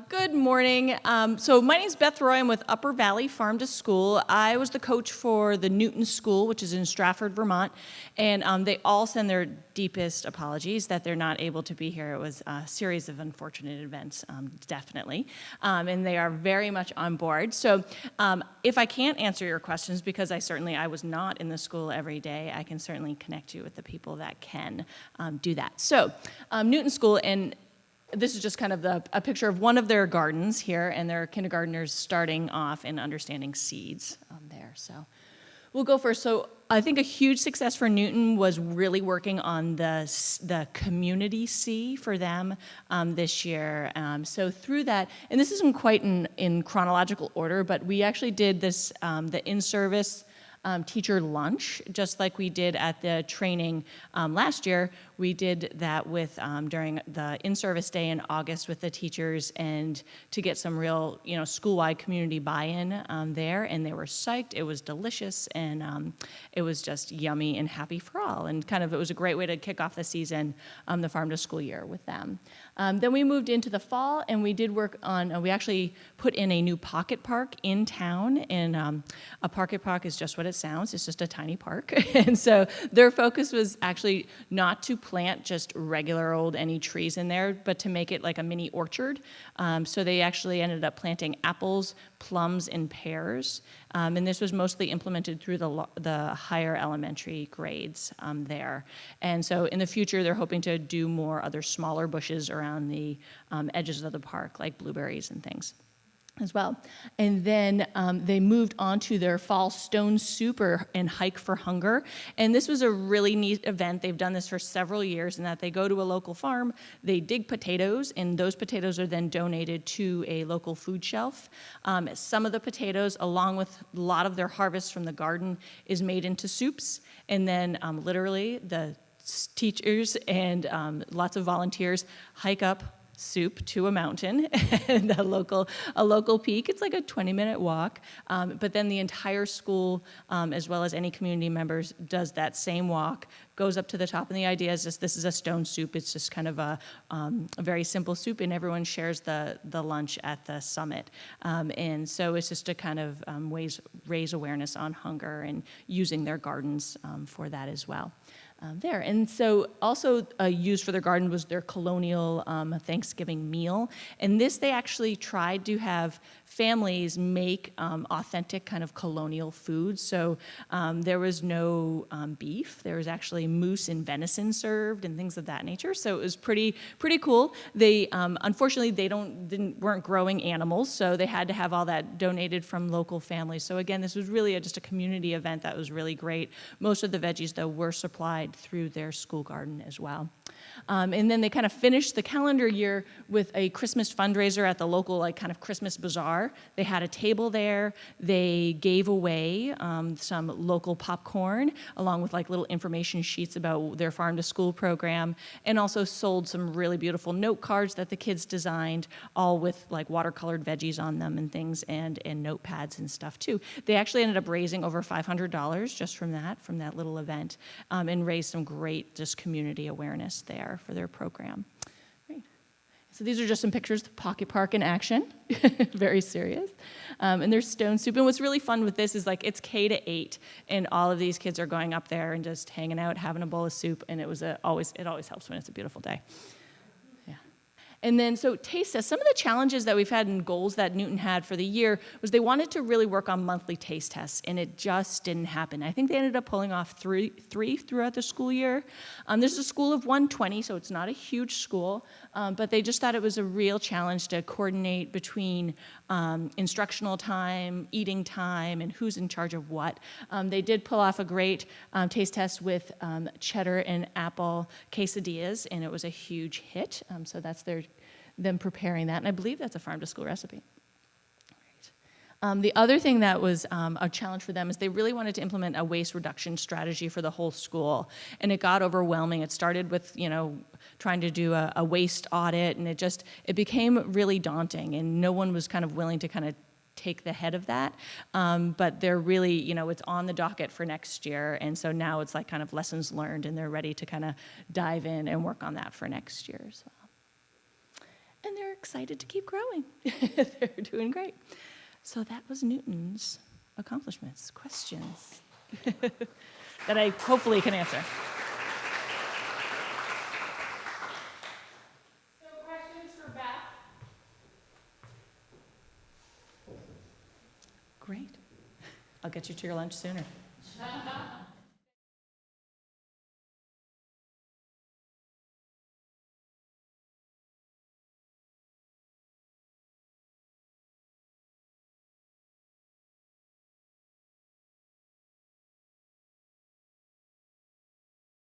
Good morning. So my name is Beth Roy. I'm with Upper Valley Farm to School. I was the coach for the Newton School, which is in Stratford, Vermont, and they all send their deepest apologies that they're not able to be here. It was a series of unfortunate events, definitely, and they are very much on board. So if I can't answer your questions, because I was not in the school every day, I can certainly connect you with the people that can do that. So Newton School, and this is just kind of a picture of one of their gardens here, and their kindergartners starting off and understanding seeds there. So we'll go first. So I think a huge success for Newton was really working on the community C for them this year. So through that, and this isn't quite in chronological order, but we actually did this, the in-service teacher lunch, just like we did at the training last year. We did that with during the in-service day in August with the teachers, and to get some real, school-wide community buy-in there, and they were psyched. It was delicious, and it was just yummy and happy for all, and it was a great way to kick off the season, the farm to school year with them. Then we moved into the fall, and we did work on, we actually put in a new pocket park in town, and a pocket park is just what it sounds. It's just a tiny park. And so their focus was actually not to plant just regular old any trees in there, but to make it like a mini orchard. So they actually ended up planting apples, plums, and pears. And this was mostly implemented through the higher elementary grades there. And so in the future, they're hoping to do more other smaller bushes around the edges of the park, like blueberries and things as well. And then they moved on to their fall stone soup and hike for hunger. And this was a really neat event. They've done this for several years, in that they go to a local farm, they dig potatoes, and those potatoes are then donated to a local food shelf. Some of the potatoes, along with a lot of their harvest from the garden, is made into soups. And then literally the teachers and lots of volunteers hike up soup to a mountain and a local peak. It's like a 20-minute walk, but then the entire school, as well as any community members, does that same walk, goes up to the top, and the idea is just this is a stone soup. It's just kind of a very simple soup, and everyone shares the lunch at the summit. And so it's just to kind of raise awareness on hunger and using their gardens for that as well. There. And so also used for their garden was their colonial Thanksgiving meal. And this, they actually tried to have families make authentic kind of colonial food. So there was no beef. There was actually moose and venison served and things of that nature. So it was pretty cool. They unfortunately weren't growing animals, so they had to have all that donated from local families. So again, this was really just a community event that was really great. Most of the veggies, though, were supplied through their school garden as well. And then they kind of finished the calendar year with a Christmas fundraiser at the local kind of Christmas bazaar. They had a table there. They gave away some local popcorn, along with little information sheets about their farm to school program, and also sold some really beautiful note cards that the kids designed, all with watercolored veggies on them and things, and notepads and stuff too. They actually ended up raising over $500 just from that little event, and raised some great just community awareness there for their program. Great. So these are just some pictures of Pocket Park in action. Very serious. And there's stone soup. And what's really fun with this is it's K-8, and all of these kids are going up there and just hanging out, having a bowl of soup, and it always helps when it's a beautiful day. And then, so taste test. Some of the challenges that we've had and goals that Newton had for the year was they wanted to really work on monthly taste tests, and it just didn't happen. I think they ended up pulling off three throughout the school year. There's a school of 120, so it's not a huge school, but they just thought it was a real challenge to coordinate between instructional time, eating time, and who's in charge of what. They did pull off a great taste test with cheddar and apple quesadillas, and it was a huge hit. So that's them preparing that, and I believe that's a farm to school recipe. The other thing that was a challenge for them is they really wanted to implement a waste reduction strategy for the whole school, and it got overwhelming. It started with trying to do a waste audit, and it became really daunting, and no one was kind of willing to kind of take the head of that, but they're really, it's on the docket for next year, and so now it's kind of lessons learned, and they're ready to kind of dive in and work on that for next year as well. And there they're excited to keep growing. They're doing great. So that was Newton's accomplishments. Questions that I hopefully can answer. So questions for Beth? Great. I'll get you to your lunch sooner.